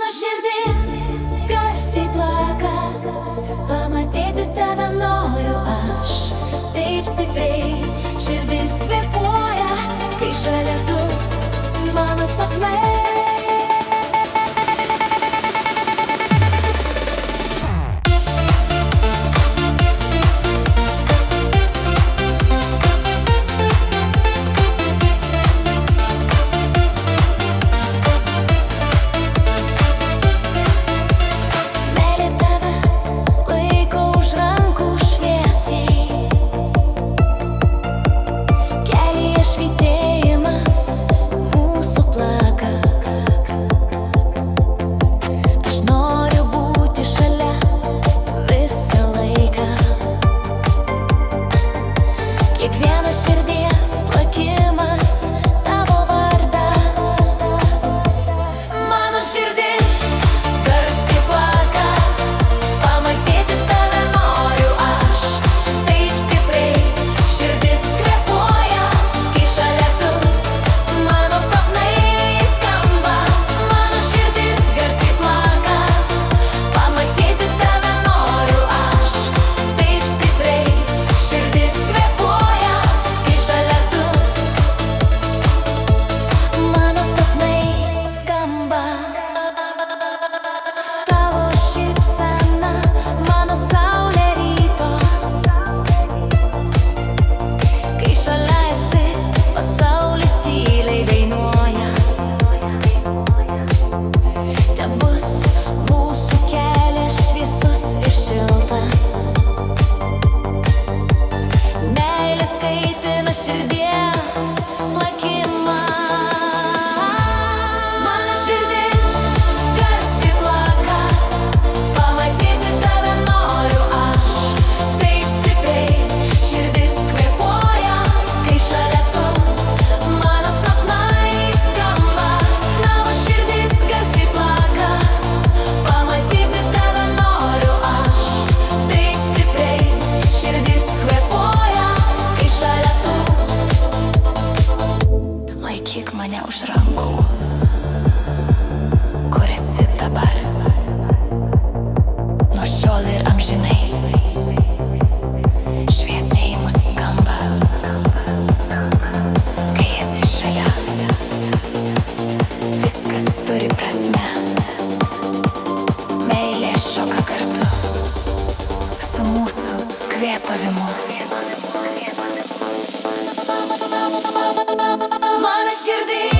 Mano širdis garsiai plaka, pamatyti tave noriu aš. Taip stipriai širdis kvėpuoja, kai šalia tu, mano sapnai. Kiekvienas širdies plakimas, tavo vardas. Mano širdis garsiai plaka, pamatyti tave noriu aš. Taip stipriai širdis kvėpuoja, kai šalia tu, mano sapnai skamba. Mano širdis garsiai plaka, pamatyti tave noriu aš. Taip stipriai širdis kvėpuoja, kai šalia tu, mano sapnai skamba. Tavo šypsena, mano saulė ryto. Kai šalia esi, pasaulis tyliai dainuoja. Tebus mūsų kelias šviesus ir šiltas. Meilė skaitina širdies plakimą. Mano širdis garsiai plaka, pamatyti tave noriu aš. Taip stipriai širdis kvėpuoja, kai šalia tu, mano sapnai skamba. Tavo širdis garsiai plaka, pamatyti tave noriu aš. Taip stipriai širdis kvėpuoja, kai šalia tu. Laikyk mane už rankų, kur esi dabar, nuo šiol ir amžinai. Šviesiai mus skamba, kai esi šalia. Viskas turi prasmę, meilė šoka kartu su mūsų kvėpavimu. Mano širdis